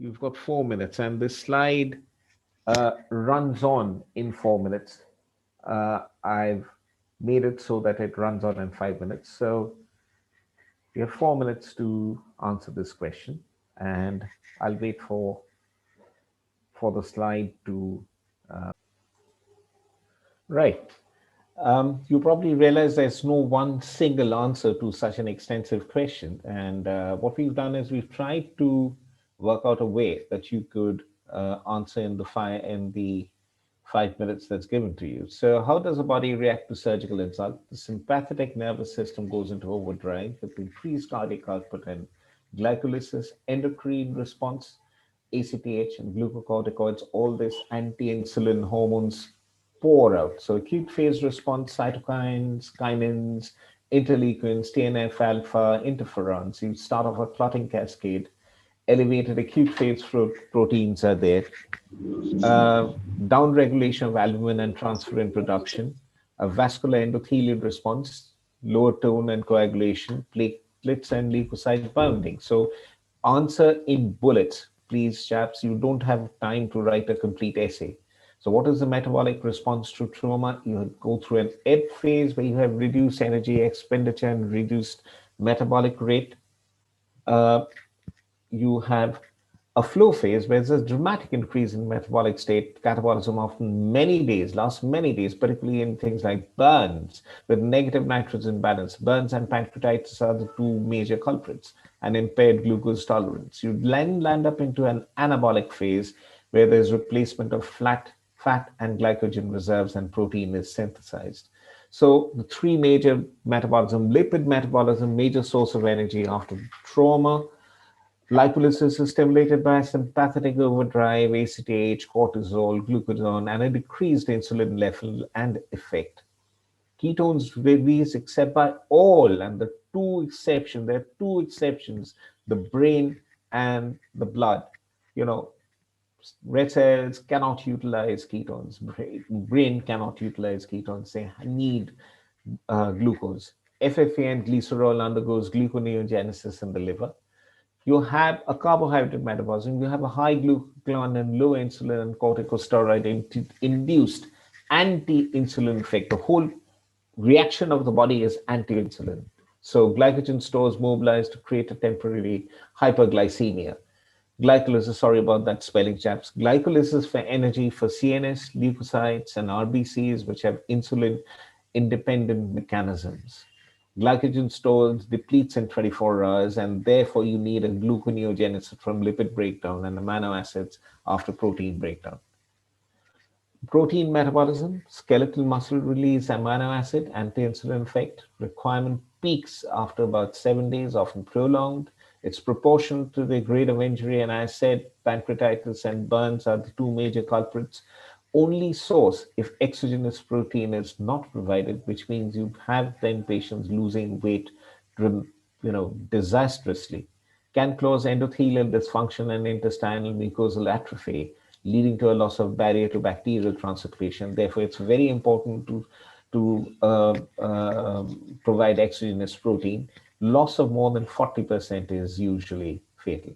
You've got 4 minutes, and this slide runs on in 4 minutes. I've made it so that it runs on in 5 minutes. So you have 4 minutes to answer this question, and I'll wait for the slide to. Right. You probably realize there's no one single answer to such an extensive question. And what we've done is we've tried to work out a way that you could answer in the 5 minutes that's given to you. So how does the body react to surgical insult? The sympathetic nervous system goes into overdrive with increased cardiac output and glycolysis, endocrine response, ACTH and glucocorticoids, all this anti-insulin hormones pour out. So acute phase response, cytokines, kinins, interleukins, TNF alpha, interferons. You start off a clotting cascade. Elevated acute phase proteins are there. Downregulation of albumin and transferrin production, a vascular endothelial response, lower tone and coagulation, platelets and leukocyte binding. So answer in bullets, please, chaps. You don't have time to write a complete essay. So what is the metabolic response to trauma? You go through an ebb phase where you have reduced energy expenditure and reduced metabolic rate. You have a flow phase where there's a dramatic increase in metabolic state. Catabolism often lasts many days, particularly in things like burns with negative nitrogen balance. Burns and pancreatitis are the two major culprits, and impaired glucose tolerance. You then land up into an anabolic phase where there's replacement of fat and glycogen reserves and protein is synthesized. So the three major metabolism, lipid metabolism, major source of energy after trauma. Lipolysis is stimulated by sympathetic overdrive, ACTH, cortisol, glucagon, and a decreased insulin level and effect. Ketones release except by all, and there are two exceptions, the brain and the blood. Red cells cannot utilize ketones. Brain cannot utilize ketones. They need glucose. FFA and glycerol undergoes gluconeogenesis in the liver. You have a carbohydrate metabolism. You have a high glucagon and low insulin and corticosteroid induced anti-insulin effect. The whole reaction of the body is anti-insulin. So glycogen stores mobilize to create a temporary hyperglycemia. Glycolysis, sorry about that spelling, chaps. Glycolysis for energy for CNS, leukocytes, and RBCs, which have insulin-independent mechanisms. Glycogen stores depletes in 24 hours, and therefore you need a gluconeogenesis from lipid breakdown and amino acids after protein breakdown. Protein metabolism, skeletal muscle release amino acid, anti-insulin effect. Requirement peaks after about 7 days, often prolonged. It's proportional to the grade of injury, and I said pancreatitis and burns are the two major culprits. Only source if exogenous protein is not provided, which means you have then patients losing weight, disastrously. Can cause endothelial dysfunction and intestinal mucosal atrophy, leading to a loss of barrier to bacterial translocation. Therefore, it's very important to provide exogenous protein. Loss of more than 40% is usually fatal.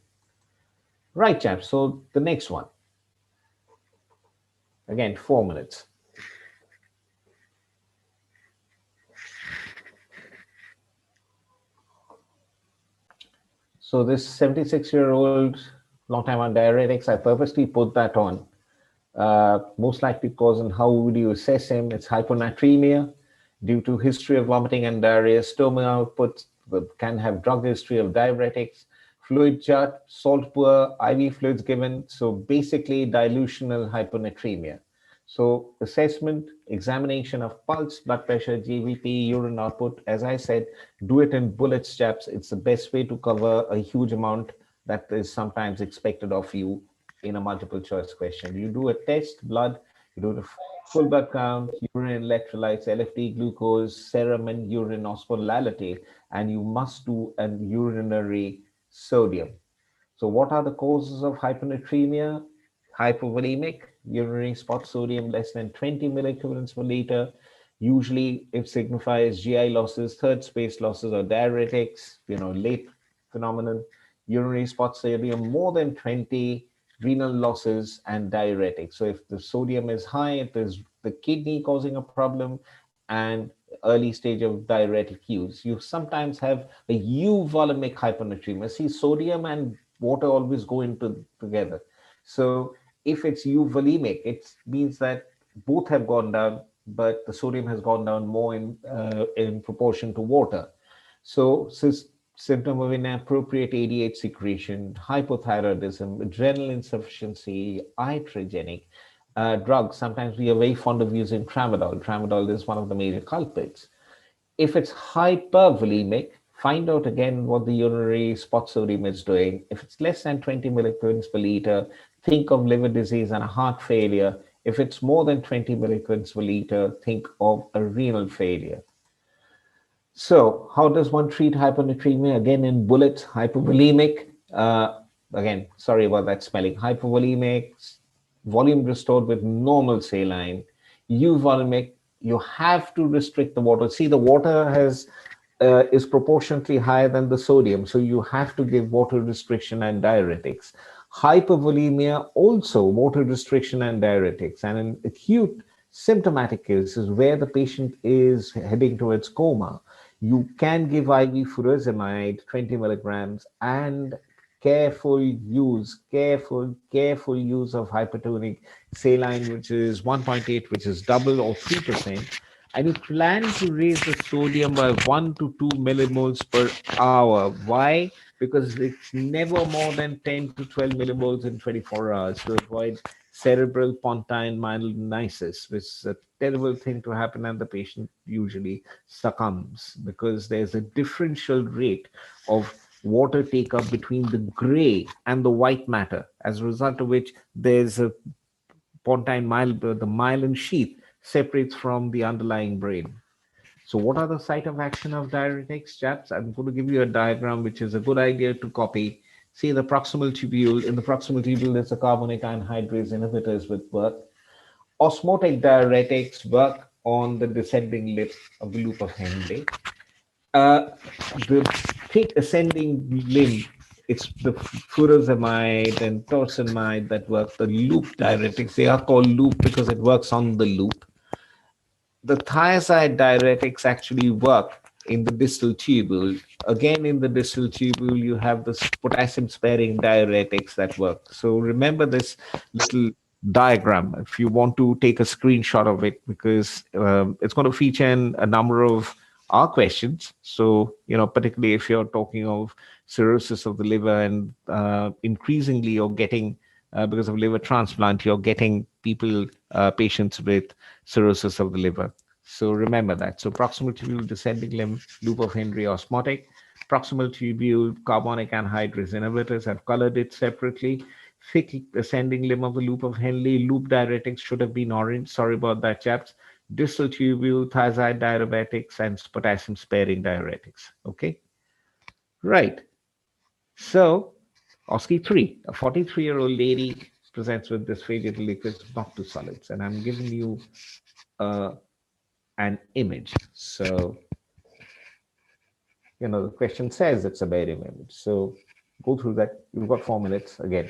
Right, chaps. So the next one. Again, 4 minutes. So this 76-year-old, long time on diuretics, I purposely put that on. Most likely cause, and how would you assess him? It's hyponatremia due to history of vomiting and diarrhea, stoma output, can have drug history of diuretics, fluid jet, salt poor, IV fluids given. So basically dilutional hyponatremia. So assessment, examination of pulse, blood pressure, GVP, urine output. As I said, do it in bullets, chaps. It's the best way to cover a huge amount that is sometimes expected of you in a multiple choice question. You do a test, blood, you do the full blood count, urine electrolytes, LFT, glucose, serum and urine osmolality, and you must do a urinary sodium. So what are the causes of hyponatremia? Hypovolemic, urinary spot sodium less than 20 milliequivalents per liter. Usually it signifies GI losses, third space losses, or diuretics, late phenomenon. urinary spot sodium more than 20, renal losses, and diuretics. So if the sodium is high, it is the kidney causing a problem, and early stage of diuretic use. You sometimes have a euvolemic hyponatremia. See, sodium and water always go into together. So if it's euvolemic, it means that both have gone down, but the sodium has gone down more in proportion to water. So, symptom of inappropriate ADH secretion, hypothyroidism, adrenal insufficiency, iatrogenic. Drugs, sometimes we are very fond of using tramadol. Tramadol is one of the major culprits. If it's hypervolemic, find out again what the urinary spot sodium is doing. If it's less than 20 milligrams per liter, think of liver disease and a heart failure. If it's more than 20 milligrams per liter, think of a renal failure. So, how does one treat hyponatremia? Again, in bullets, hypovolemic. Again, sorry about that spelling. Hypovolemic, volume restored with normal saline. Euvolemic, you have to restrict the water. See, the water has is proportionately higher than the sodium, so you have to give water restriction and diuretics. Hypervolemia, also water restriction and diuretics. And in acute symptomatic cases where the patient is heading towards coma, you can give IV furosemide 20 milligrams and careful use of hypertonic saline, which is 1.8, which is double or 3%. And you plan to raise the sodium by 1 to 2 millimoles per hour. Why? Because it's never more than 10 to 12 millimoles in 24 hours to avoid cerebral pontine myelinosis, which is a terrible thing to happen, and the patient usually succumbs because there's a differential rate of water take up between the gray and the white matter, as a result of which there's a pontine the myelin sheath separates from the underlying brain. So, what are the site of action of diuretics, chaps? I'm going to give you a diagram which is a good idea to copy. See the proximal tubule. In the proximal tubule, there's a carbonic anhydrase inhibitors with work. Osmotic diuretics work on the descending lip of the loop of Henle. The thick ascending limb, it's the furosemide and torsemide that work. The loop diuretics, they are called loop because it works on the loop. The thiazide diuretics actually work in the distal tubule. Again, in the distal tubule, you have the potassium sparing diuretics that work. So remember this little diagram if you want to take a screenshot of it, because it's going to feature in a number of our questions. So, particularly if you're talking of cirrhosis of the liver, and increasingly you're getting, because of liver transplant, you're getting patients with cirrhosis of the liver. So remember that. So proximal tubule, descending limb, loop of Henle, osmotic. Proximal tubule, carbonic anhydrase inhibitors. I've colored it separately. Thick ascending limb of the loop of Henle, loop diuretics should have been orange. Sorry about that, chaps. Distal tubule, thiazide diuretics, and potassium sparing diuretics. Okay. Right. So, OSCE 3, a 43-year-old lady presents with dysphagia to liquids, not to solids. And I'm giving you an image. So, the question says it's a barium image. So, go through that. You've got 4 minutes again.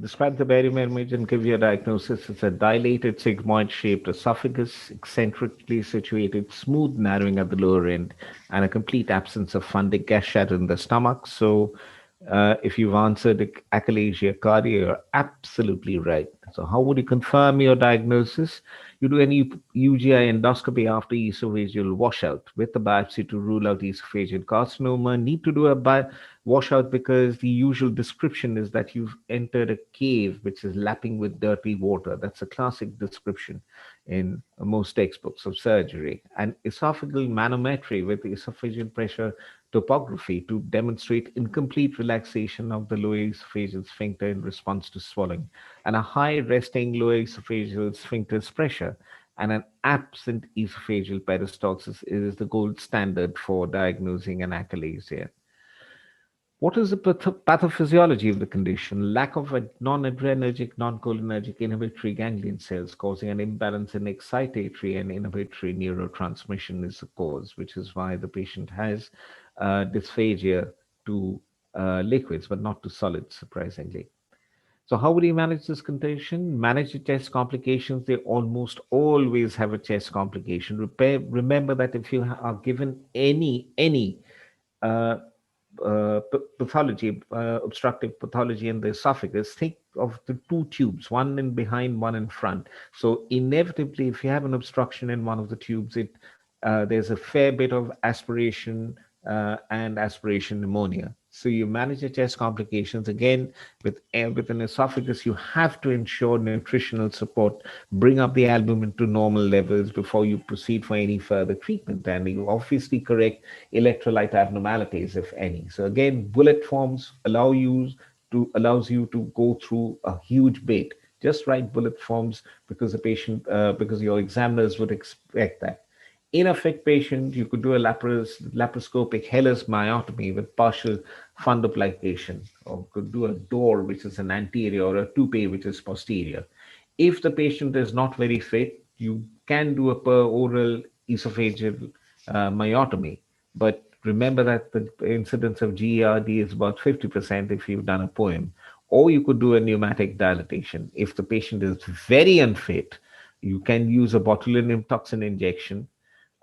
Describe the barium image and give your diagnosis. It's a dilated sigmoid-shaped esophagus, eccentrically situated, smooth narrowing at the lower end, and a complete absence of fundic gas shadow in the stomach. So, if you've answered Achalasia cardia, you're absolutely right. So, how would you confirm your diagnosis? You do any UGI endoscopy after esophageal washout with the biopsy to rule out esophageal carcinoma. Need to do a washout because the usual description is that you've entered a cave which is lapping with dirty water. That's a classic description in most textbooks of surgery. And esophageal manometry with esophageal pressure topography to demonstrate incomplete relaxation of the lower esophageal sphincter in response to swallowing, and a high resting lower esophageal sphincter's pressure and an absent esophageal peristalsis is the gold standard for diagnosing an achalasia. What is the pathophysiology of the condition? Lack of a non-adrenergic, non-cholinergic inhibitory ganglion cells causing an imbalance in excitatory and inhibitory neurotransmission is the cause, which is why the patient has dysphagia to liquids, but not to solids, surprisingly. So, how would you manage this condition? Manage the chest complications. They almost always have a chest complication. Remember that if you are given any uh, pathology, obstructive pathology in the esophagus, think of the two tubes, one in behind, one in front. So inevitably, if you have an obstruction in one of the tubes, there's a fair bit of aspiration and aspiration pneumonia. So you manage your chest complications again with an esophagus. You have to ensure nutritional support, bring up the albumin to normal levels before you proceed for any further treatment, and you obviously correct electrolyte abnormalities, if any. So again, bullet forms allows you to go through a huge bit. Just write bullet forms because the patient because your examiners would expect that. In a fit patient, you could do a laparoscopic Heller's myotomy with partial fundoplication, or could do a door, which is an anterior, or a toupee, which is posterior. If the patient is not very fit, you can do a per oral esophageal myotomy. But remember that the incidence of GERD is about 50% if you've done a poem. Or you could do a pneumatic dilatation. If the patient is very unfit, you can use a botulinum toxin injection,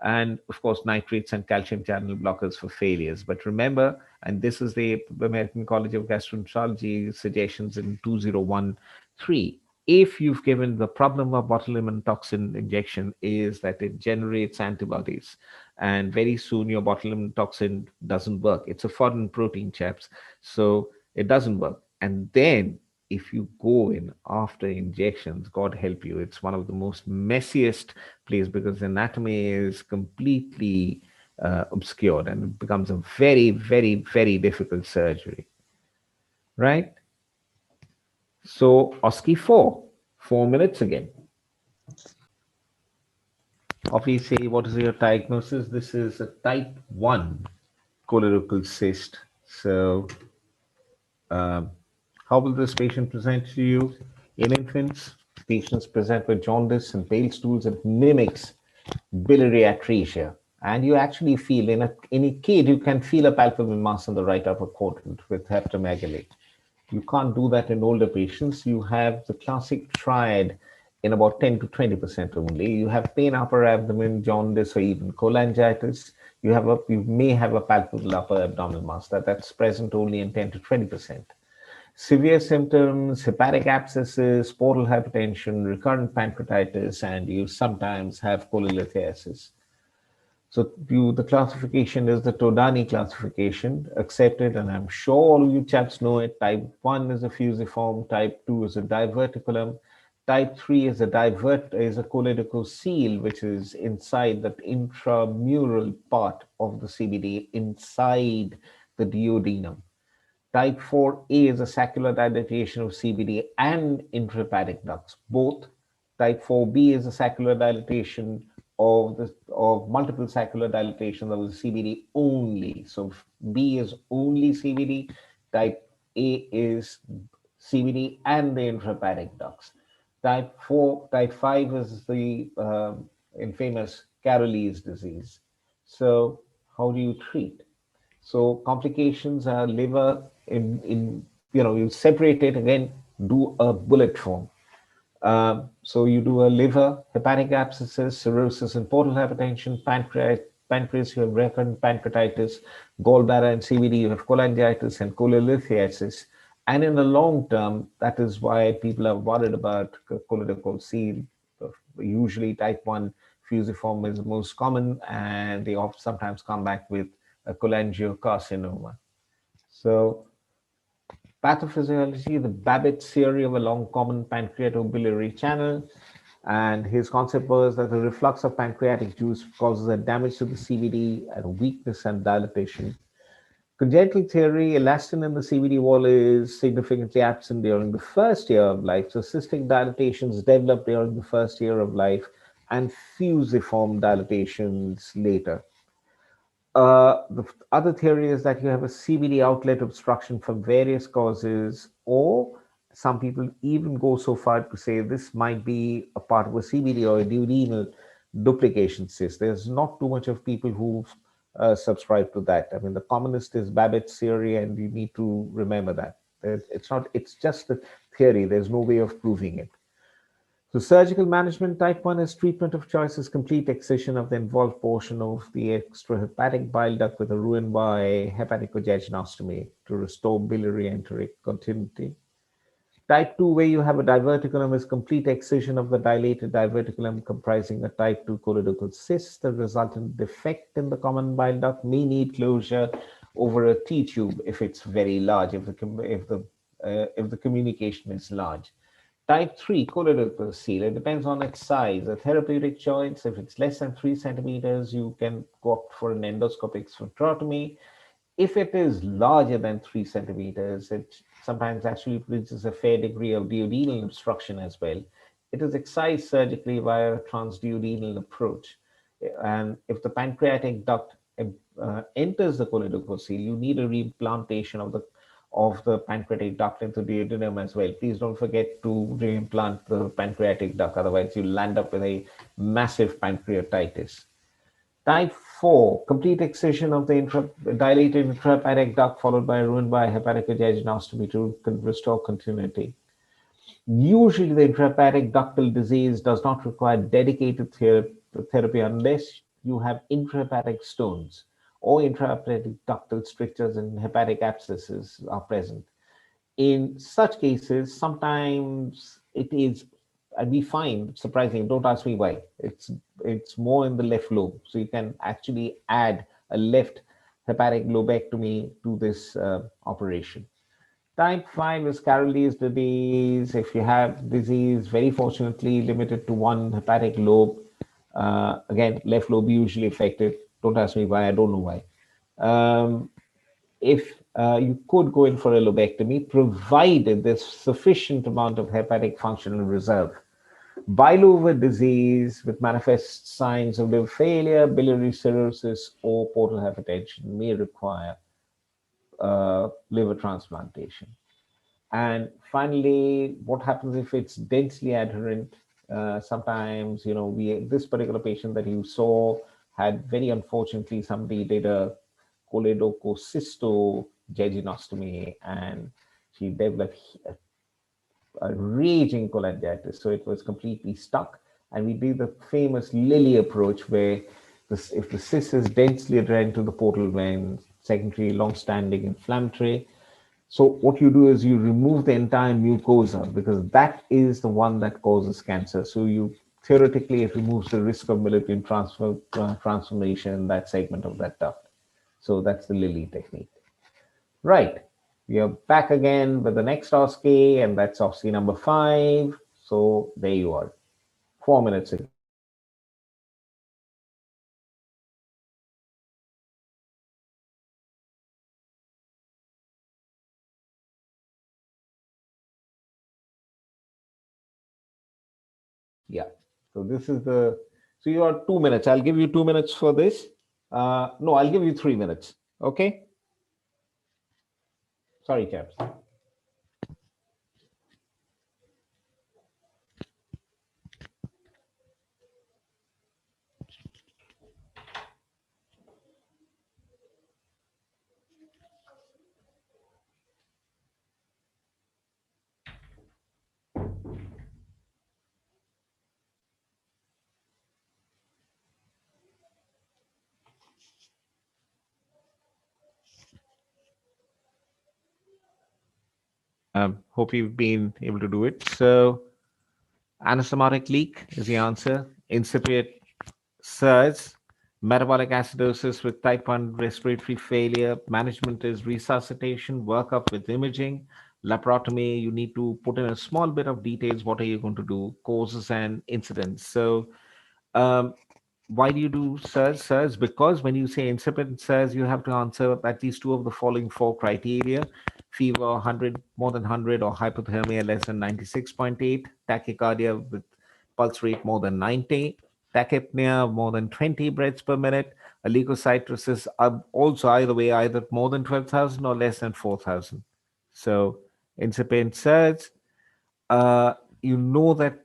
and of course nitrates and calcium channel blockers for failures. But remember, and this is the American College of Gastroenterology suggestions in 2013, if you've given, the problem of botulinum toxin injection is that it generates antibodies, and very soon your botulinum toxin doesn't work. It's a foreign protein, chaps, so it doesn't work. And then if you go in after injections, God help you, it's one of the most messiest places because anatomy is completely obscured, and it becomes a very, very, very difficult surgery, right? So, OSCE 4, 4 minutes again. Obviously, what is your diagnosis? This is a type 1 colorectal cyst. So, um, how will this patient present to you? In infants, patients present with jaundice and pale stools and mimics biliary atresia. And you actually feel in a kid, you can feel a palpable mass in the right upper quadrant with hepatomegaly. You can't do that in older patients. You have the classic triad in about 10 to 20% only. You have pain upper abdomen, jaundice, or even cholangitis. You may have a palpable upper abdominal mass that's present only in 10 to 20%. Severe symptoms, hepatic abscesses, portal hypertension, recurrent pancreatitis, and you sometimes have cholelithiasis. So the classification is the Todani classification, accepted, and I'm sure all of you chaps know it. Type 1 is a fusiform, type 2 is a diverticulum, type 3 is a choledococele, which is inside that intramural part of the CBD, inside the duodenum. Type 4A is a saccular dilatation of CBD and intrahepatic ducts, both. Type 4B is a saccular dilatation of multiple saccular dilatations of the CBD only. So B is only CBD. Type A is CBD and the intrahepatic ducts. Type 5 is the infamous Carolese disease. So how do you treat? So complications are liver in you separate it again, do a bullet form. So you do a liver, hepatic abscesses, cirrhosis and portal hypertension, pancreas, you have recurrent pancreatitis, gallbladder and CVD, you have cholangitis and cholelithiasis. And in the long term, that is why people are worried about choledochal. Usually type 1 fusiform is the most common, and they often sometimes come back with a cholangiocarcinoma. So pathophysiology, the Babbitt's theory of a long common pancreatobiliary channel. And his concept was that the reflux of pancreatic juice causes a damage to the CVD and weakness and dilatation. Congenital theory, elastin in the CVD wall is significantly absent during the first year of life. So cystic dilatations develop during the first year of life and fusiform dilatations later. The other theory is that you have a CBD outlet obstruction from various causes, or some people even go so far to say this might be a part of a CBD or a duodenal duplication cyst. There's not too much of people who subscribe to that. I mean, the commonest is Babbitt's theory, and you need to remember that. It's not. It's just a theory. There's no way of proving it. So surgical management type 1 is treatment of choice is complete excision of the involved portion of the extrahepatic bile duct with a ruin by hepatocogegnostomy to restore biliary enteric continuity. Type 2, where you have a diverticulum, is complete excision of the dilated diverticulum comprising a type 2 choledochal cyst. The resultant defect in the common bile duct may need closure over a T tube if it's very large, if the communication is large. Type 3, colorectal seal, it depends on its size. A therapeutic choice, if it's less than 3 centimeters, you can opt for an endoscopic sphincterotomy. If it is larger than 3 centimeters, it sometimes actually produces a fair degree of duodenal obstruction as well. It is excised surgically via a transduodenal approach. And if the pancreatic duct enters the choledochal, you need a reimplantation of the pancreatic duct into the duodenum as well. Please don't forget to reimplant the pancreatic duct, otherwise you'll land up with a massive pancreatitis. Type 4, complete excision of the dilated intrahepatic duct followed by ruin by hepatocogegnostomy to restore continuity. Usually, the intrahepatic ductal disease does not require dedicated therapy unless you have intrahepatic stones or intrahepatic ductal strictures and hepatic abscesses are present. In such cases, sometimes it is, and we find surprising. Don't ask me why. It's more in the left lobe, so you can actually add a left hepatic lobectomy to this operation. Type 5 is Caroli's disease. If you have disease, very fortunately limited to one hepatic lobe, again, left lobe usually affected. Don't ask me why, I don't know why. If you could go in for a lobectomy, provided there's sufficient amount of hepatic functional reserve. Biliary disease with manifest signs of liver failure, biliary cirrhosis, or portal hypertension may require liver transplantation. And finally, what happens if it's densely adherent? Sometimes, this particular patient that you saw had, very unfortunately, somebody did a choledochocystogeginostomy and she developed a raging cholangitis. So it was completely stuck. And we did the famous Lilly approach where if the cyst is densely adherent to the portal vein, secondary long-standing inflammatory, so what you do is you remove the entire mucosa because that is the one that causes cancer. So you theoretically it removes the risk of malignant transformation in that segment of that duct. So that's the Lilly technique. Right. We are back again with the next OSCE, and that's OSCE number 5. So there you are. 4 minutes ago. Yeah. So this is so you are 2 minutes. I'll give you 2 minutes for this. No, I'll give you 3 minutes. Okay. Sorry, chaps. Hope you've been able to do it. So, anastomotic leak is the answer. Incipient SIRS, metabolic acidosis with type 1 respiratory failure. Management is resuscitation, workup with imaging, laparotomy. You need to put in a small bit of details. What are you going to do? Causes and incidents. So, um, why do you do SIRS? SIRS, because when you say incipient SIRS, you have to answer at least two of the following four criteria: fever 100, more than 100, or hypothermia less than 96.8, tachycardia with pulse rate more than 90, tachypnea more than 20 breaths per minute, A leukocytosis is also either way, either more than 12,000 or less than 4,000. So incipient surge, uh, you know that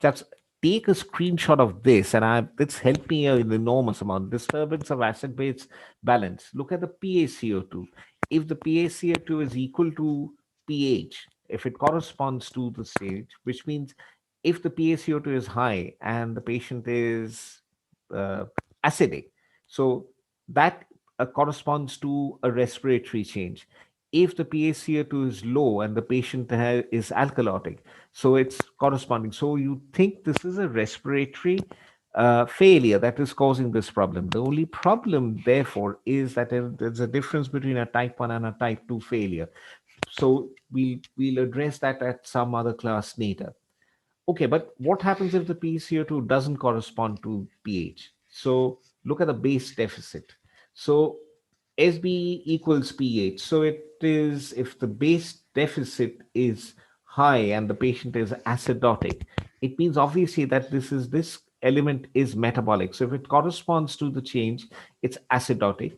just take a screenshot of this, and it's helped me an enormous amount. Disturbance of acid-base balance. Look at the PaCO2. If the PaCO2 is equal to pH, if it corresponds to the stage, which means if the PaCO2 is high and the patient is uh, acidic, so that corresponds to a respiratory change. If the PaCO2 is low and the patient is alkalotic, so it's corresponding. So you think this is a respiratory failure that is causing this problem. The only problem, therefore, is that there's a difference between a type 1 and a type 2 failure. So we'll address that at some other class later. Okay, but what happens if the PCO2 doesn't correspond to pH? So look at the base deficit. So SB equals pH. So it is, if the base deficit is high and the patient is acidotic, it means obviously that this element is metabolic. So if it corresponds to the change, it's acidotic.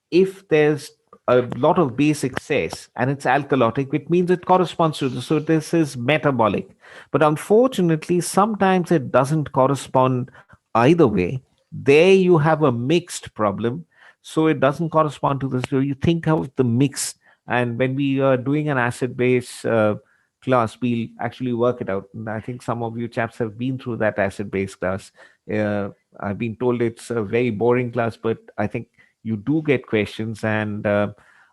If there's a lot of base excess and it's alkalotic, it means it corresponds to this. So this is metabolic. But unfortunately, sometimes it doesn't correspond either way. There you have a mixed problem. So it doesn't correspond to this. So you think of the mix. And when we are doing an acid base class, we'll actually work it out. And I think some of you chaps have been through that acid base class. Uh, I've been told it's a very boring class, but I think you do get questions, and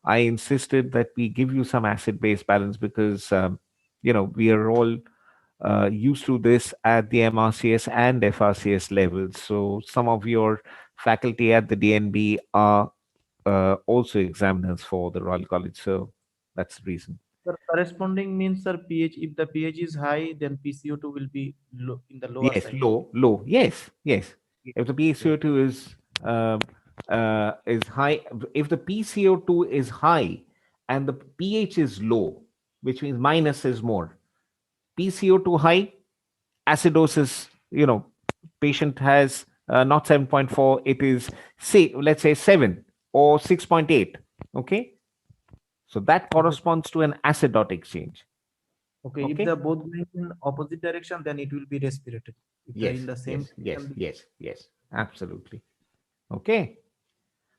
I insisted that we give you some acid base balance because we are all used to this at the MRCS and FRCS levels. So some of your faculty at the DNB are also examiners for the Royal College, so that's the reason. Sir, corresponding means, sir, pH. If the pH is high, then PCO2 will be low, in the lower Yes, side. low. Yes, yes. Yes. If the Yes. PCO2 is high, if the PCO2 is high and the pH is low, which means minus is more. PCO2 high, acidosis. Patient has not 7.4, it is, say, let's say 7 or 6.8. Okay, so that Okay. corresponds to an acidotic change. Okay. If they are Okay. both going in opposite direction, then it will be respiratory. If they are in Yes, the same yes, direction, yes. Absolutely. Okay.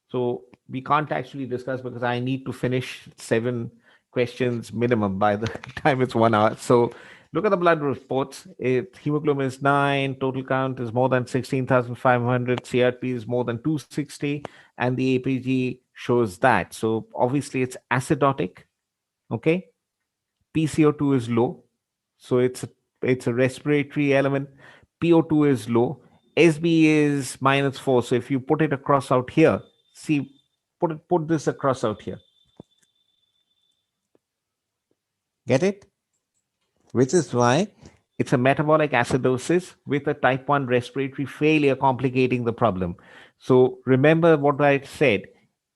So we can't actually discuss because I need to finish 7 questions minimum by the time it's 1 hour. So look at the blood reports. Hemoglobin is 9, total count is more than 16,500, CRP is more than 260, and the APG shows that. So obviously it's acidotic. Okay. PCO2 is low. So it's a respiratory element. PO2 is low. SB is -4. So if you put it across out here, see, put this across out here. Get it? Which is why it's a metabolic acidosis with a type 1 respiratory failure complicating the problem. So remember what I said.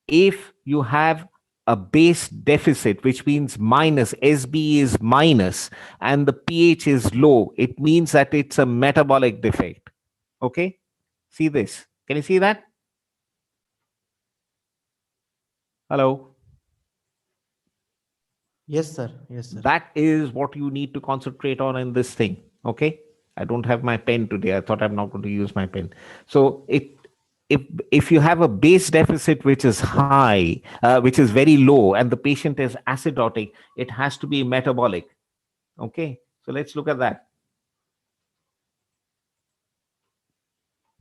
If you have a base deficit, which means minus, SB is minus, and the pH is low, it means that it's a metabolic defect. Okay? See this. Can you see that? Hello? yes, sir. Yes, sir. That is what you need to concentrate on in this thing. Okay, I don't have my pen today. I thought I'm not going to use my pen. So if you have a base deficit which is high, which is very low, and the patient is acidotic, it has to be metabolic. Okay, so let's look at that.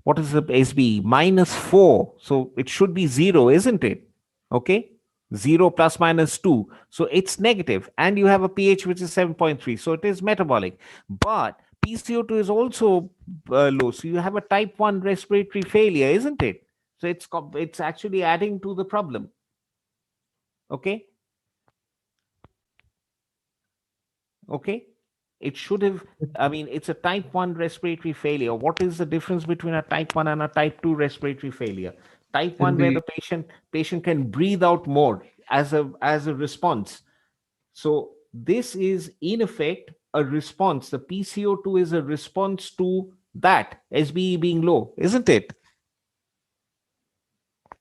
What is the SB? -4. So it should be 0, isn't it? Okay. 0 plus -2. So it's negative. And you have a pH which is 7.3. So it is metabolic. But PCO2 is also low. So you have a type 1 respiratory failure, isn't it? So it's actually adding to the problem. Okay. Okay. It should have, I mean, it's a type 1 respiratory failure. What is the difference between a type 1 and a type 2 respiratory failure? Type 1, where the patient can breathe out more as a response. So this is in effect a response. The PCO2 is a response to that SBE being low, isn't it?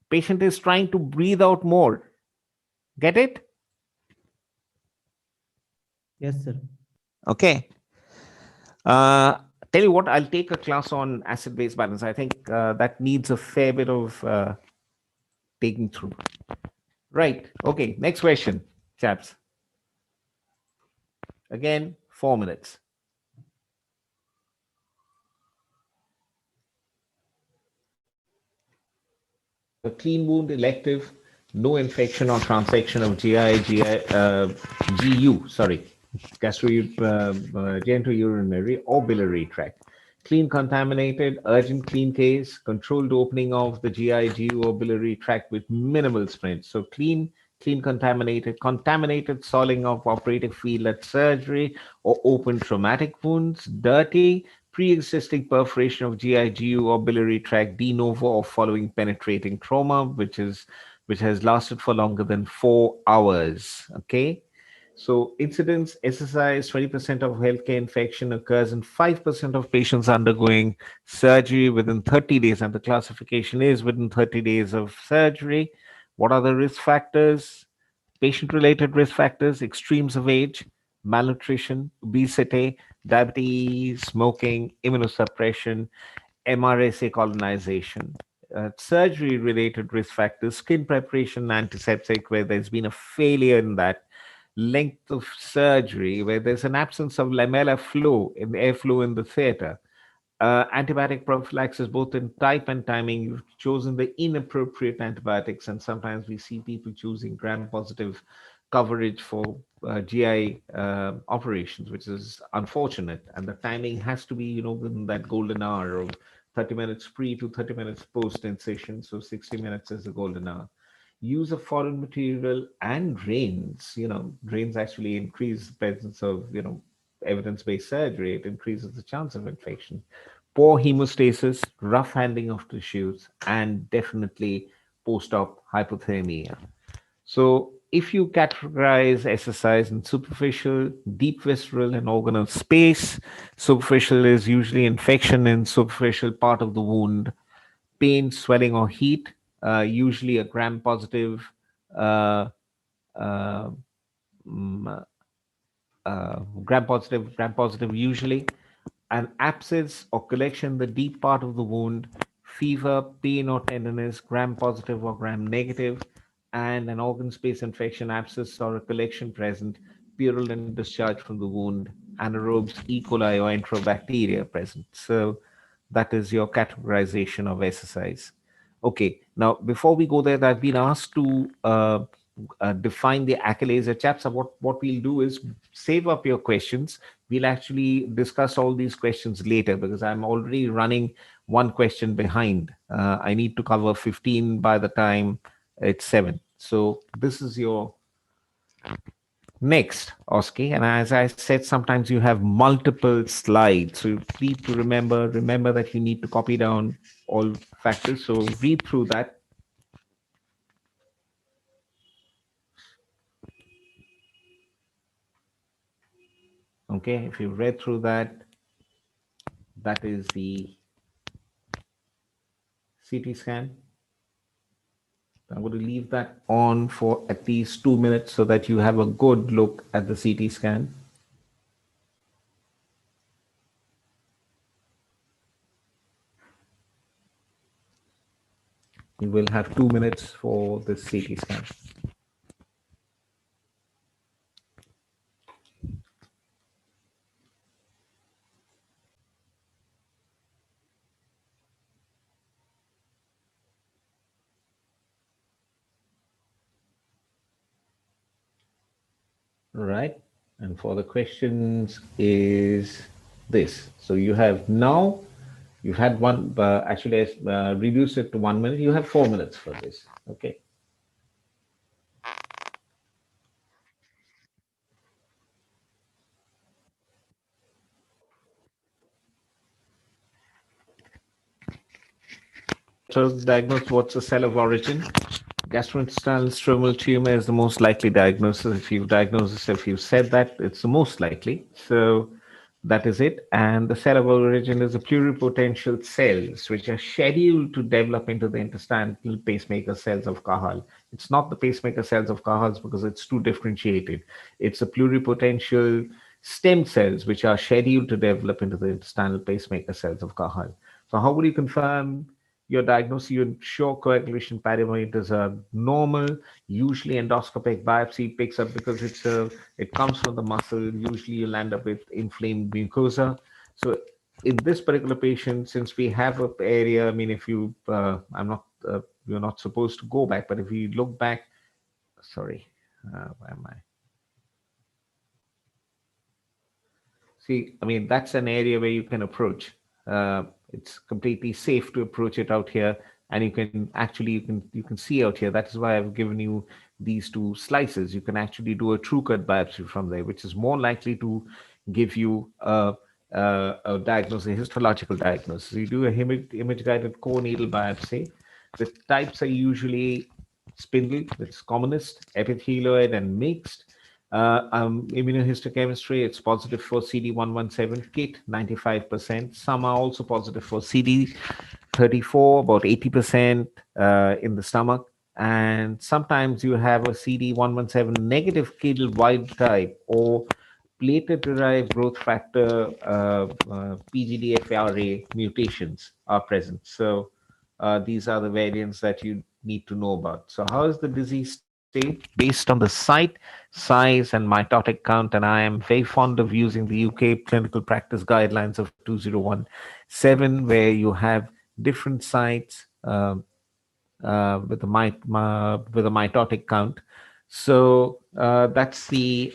Patient is trying to breathe out more. Get it? Yes, sir. Okay. Uh, Tell you what, I'll take a class on acid base balance. I think that needs a fair bit of taking through. Right. Okay. Next question, chaps. Again, 4 minutes. A clean wound elective, no infection or transection of GU, sorry, gastrourinary or biliary tract. Clean contaminated, urgent clean case, controlled opening of the GU or biliary tract with minimal spread. So clean contaminated soiling of operative field at surgery or open traumatic wounds, dirty, pre-existing perforation of GIGU or biliary tract de novo or following penetrating trauma, which has lasted for longer than 4 hours. Okay. So incidence SSI is 20% of healthcare infection occurs in 5% of patients undergoing surgery within 30 days, and the classification is within 30 days of surgery. What are the risk factors? Patient related risk factors, extremes of age, malnutrition, obesity, diabetes, smoking, immunosuppression, MRSA colonization. Surgery related risk factors, skin preparation, antiseptic, where there's been a failure in that, length of surgery, where there's an absence of lamellar flow in airflow in the theater, antibiotic prophylaxis, both in type and timing. You've chosen the inappropriate antibiotics, and sometimes we see people choosing gram-positive coverage for GI operations, which is unfortunate. And the timing has to be, within that golden hour of 30 minutes pre to 30 minutes post incision. So 60 minutes is the golden hour. Use of foreign material and drains. Drains actually increase the presence of, evidence-based surgery. It increases the chance of infection. Poor hemostasis, rough handling of tissues, and definitely post-op hypothermia. So if you categorize SSIs in superficial, deep visceral, and organelle space, superficial is usually infection in superficial part of the wound, pain, swelling, or heat, usually a gram-positive uh, uh, mm, gram-positive usually, an abscess or collection in the deep part of the wound, fever, pain or tenderness, gram-positive or gram-negative, and an organ space infection, abscess or a collection present, purulent discharge from the wound, anaerobes, E. coli or enterobacteria present. So that is your categorization of SSIs. Okay, now before we go there, I've been asked to define the achalasia. Chaps, what we'll do is save up your questions. We'll actually discuss all these questions later because I'm already running one question behind. I need to cover 15 by the time it's 7. So this is your next, OSCE. And as I said, sometimes you have multiple slides. So you need to remember that you need to copy down all factors. So read through that. Okay, if you read through that, that is the CT scan. I'm going to leave that on for at least 2 minutes so that you have a good look at the CT scan. You will have 2 minutes for the CT scan. Right. And for the questions is this. So you have now, you've had one, actually I reduced it to 1 minute. You have 4 minutes for this. Okay. So diagnose what's a cell of origin. Gastrointestinal stromal tumor is the most likely diagnosis. If you've said that, it's the most likely. So That is it. And the cell of origin is the pluripotential cells, which are scheduled to develop into the intestinal pacemaker cells of Cajal. It's not the pacemaker cells of Cajal because it's too differentiated. It's the pluripotential stem cells, which are scheduled to develop into the intestinal pacemaker cells of Cajal. So, how would you confirm your diagnosis? You ensure coagulation parameters are normal. Usually, endoscopic biopsy picks up because it comes from the muscle. Usually, you'll end up with inflamed mucosa. So, in this particular patient, since we have a area, I mean, if you, you're not supposed to go back, but if you look back, sorry, where am I? See, I mean, that's an area where you can approach. It's completely safe to approach it out here, and you can actually you can see out here. That is why I've given you these two slices. You can actually do a true cut biopsy from there, which is more likely to give you a diagnosis, a histological diagnosis. You do a image guided core needle biopsy. The types are usually spindle, that's commonest, epithelioid, and mixed. Immunohistochemistry, it's positive for CD117 kit, 95%. Some are also positive for CD34, about 80% in the stomach. And sometimes you have a CD117 negative kidney wild type or platelet-derived growth factor PGDFRA mutations are present. So these are the variants that you need to know about. So how is the disease state? Based on the site, size, and mitotic count, and I am very fond of using the UK clinical practice guidelines of 2017, where you have different sites with a mitotic count. So that's the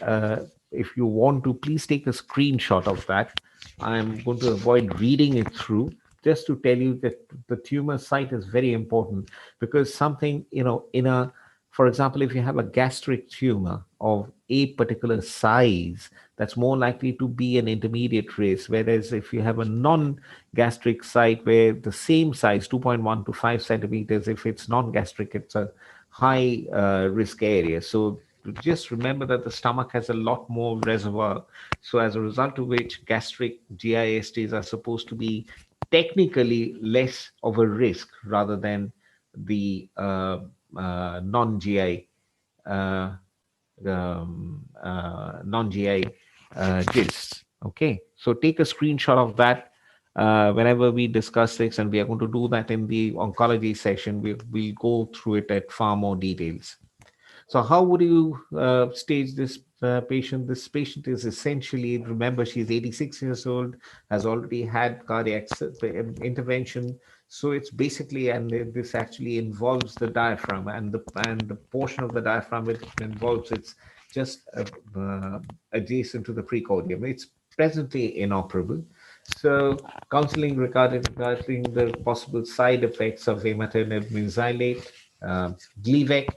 if you want to, please take a screenshot of that. I'm going to avoid reading it through, just to tell you that the tumor site is very important, because something, in a, for example, if you have a gastric tumor of a particular size, that's more likely to be an intermediate risk. Whereas if you have a non-gastric site where the same size, 2.1 to 5 centimeters, if it's non-gastric, it's a high risk area. So just remember that the stomach has a lot more reservoir. So as a result of which, gastric GISTs are supposed to be technically less of a risk rather than the non-GI uh, non-GI GISTs. Okay, so take a screenshot of that whenever we discuss this, and we are going to do that in the oncology session. We'll go through it at far more details. So, how would you stage this patient? This patient is essentially, remember, she's 86 years old, has already had cardiac intervention. So it's basically, and this actually involves the diaphragm, and the portion of the diaphragm it involves, it's just adjacent to the precordium. It's presently inoperable. So counseling regarding the possible side effects of imatinib mesylate, Gleevec.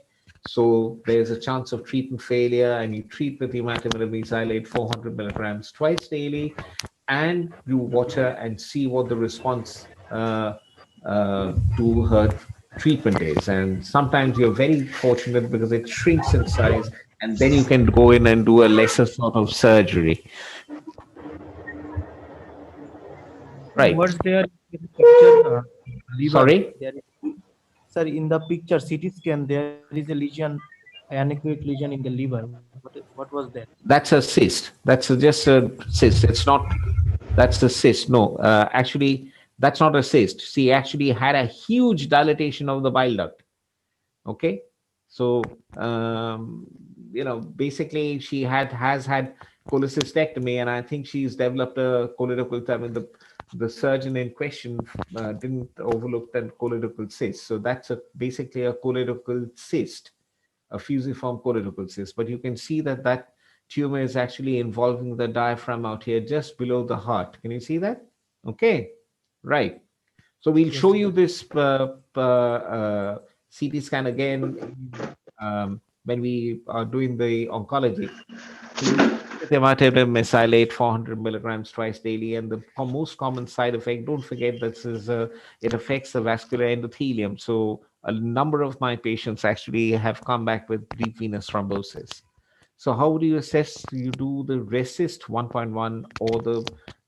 So there's a chance of treatment failure, and you treat with imatinib mesylate 400 milligrams twice daily, and you watch her and see what the response to her treatment is. And sometimes you're very fortunate because it shrinks in size, and then you can go in and do a lesser sort of surgery. Sir, Right. what's there in the picture? Liver. Sorry? There is, sir, in the picture CT scan, there is a lesion, anechoic lesion in the liver. What was that? That's a cyst. Just a cyst. It's not. That's a cyst. No, actually, that's not a cyst. She actually had a huge dilatation of the bile duct. Okay, so basically, she has had cholecystectomy, and I think she's developed a choledochal. I mean, the surgeon in question didn't overlook that choledochal cyst. So that's basically a choledochal cyst, a fusiform choledochal cyst. But you can see that tumor is actually involving the diaphragm out here just below the heart. Can you see that? Okay, right. So we'll Yes, show sir. you this CT scan again when we are doing the oncology. So you treat with imatinib mesylate 400 milligrams twice daily, and the most common side effect, don't forget, this is it affects the vascular endothelium. So a number of my patients actually have come back with deep venous thrombosis. So how do you assess? You do the RESIST 1.1 or the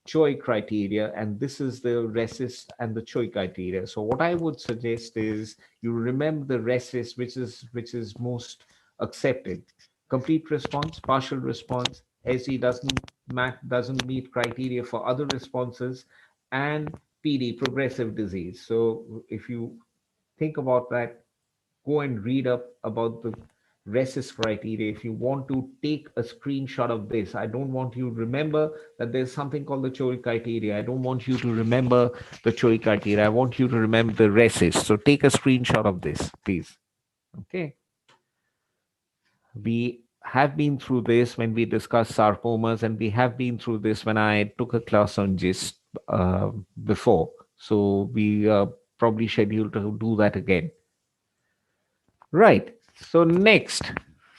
CHOI criteria, and this is the RESIST and the CHOI criteria. So what I would suggest is you remember the RESIST, which is most accepted. Complete response, partial response, SE doesn't meet criteria for other responses, and PD, progressive disease. So if you think about that, go and read up about the RESIS criteria. If you want to take a screenshot of this, I don't want you to remember that there's something called the CHOI criteria. I don't want you to remember the CHOI criteria. I want you to remember the RESIS. So take a screenshot of this, please. Okay. We have been through this when we discussed sarcomas, and we have been through this when I took a class on GIST before. So we are probably scheduled to do that again. Right. So next,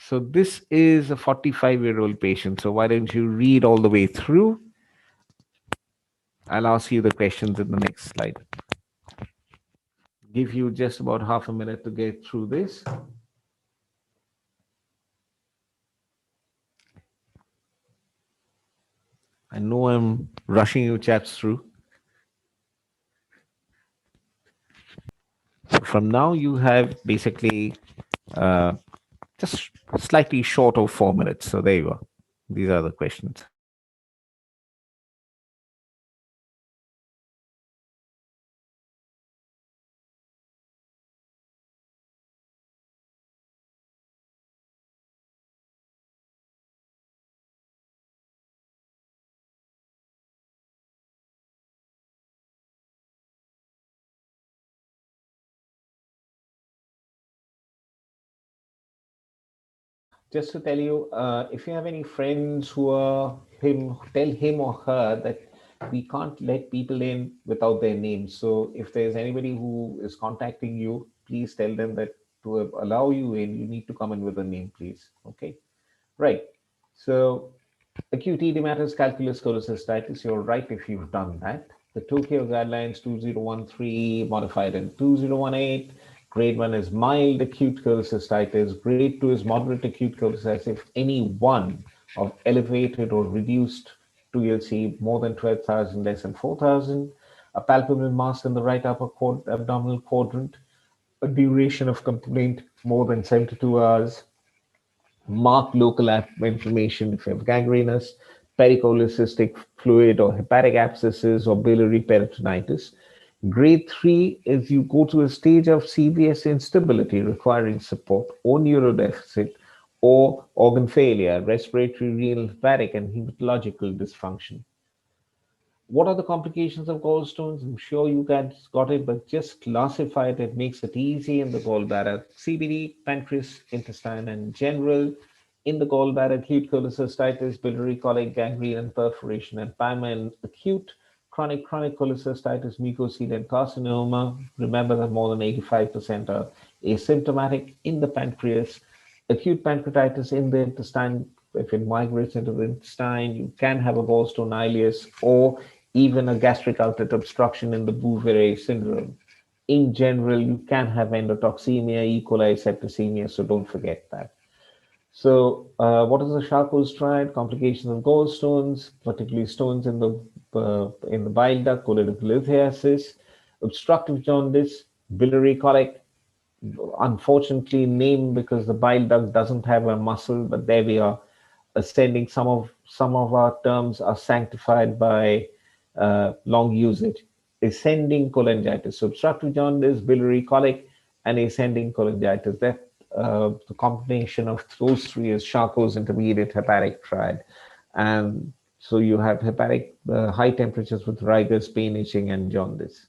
so this is a 45-year-old patient. So why don't you read all the way through? I'll ask you the questions in the next slide. Give you just about half a minute to get through this. I know I'm rushing you chaps through. So from now, you have basically uh, just slightly short of 4 minutes. So there you go. These are the questions. Just to tell you, if you have any friends who are him, tell him or her that we can't let people in without their names. So if there's anybody who is contacting you, please tell them that to allow you in, you need to come in with a name, please. Okay. Right. So acute edematous calculus cholecystitis, you're right if you've done that. The Tokyo guidelines 2013 modified in 2018. Grade 1 is mild acute cholecystitis. Grade 2 is moderate acute cholecystitis if any one of elevated or reduced 2LC more than 12,000, less than 4,000. A palpable mass in the right upper abdominal quadrant. A duration of complaint more than 72 hours. Marked local inflammation if you have gangrenous, pericholecystic fluid or hepatic abscesses or biliary peritonitis. Grade 3 is you go to a stage of CVS instability requiring support or neurodeficit or organ failure, respiratory, renal, hepatic, and hematological dysfunction. What are the complications of gallstones? I'm sure you guys got it, but just classify it. It makes it easy in the gallbladder. CBD, pancreas, intestine, and general. In the gallbladder, acute cholecystitis, biliary colic, gangrene, and perforation, and PAMA, and acute chronic cholecystitis, mucocele, and carcinoma. Remember that more than 85% are asymptomatic in the pancreas. Acute pancreatitis in the intestine, if it migrates into the intestine, you can have a gallstone ileus or even a gastric outlet obstruction in the Bouveret syndrome. In general, you can have endotoxemia, E. coli septicemia, so don't forget that. So, what is the Charcot's triad? Complications of gallstones, particularly stones in the bile duct, choledochal lithiasis, obstructive jaundice, biliary colic, unfortunately named because the bile duct doesn't have a muscle, but there we are ascending. Some of our terms are sanctified by long usage. Ascending cholangitis, so obstructive jaundice, biliary colic, and ascending cholangitis. That the combination of those three is Charcot's intermediate hepatic triad, and so you have hepatic high temperatures with rigors, pain, itching, and jaundice.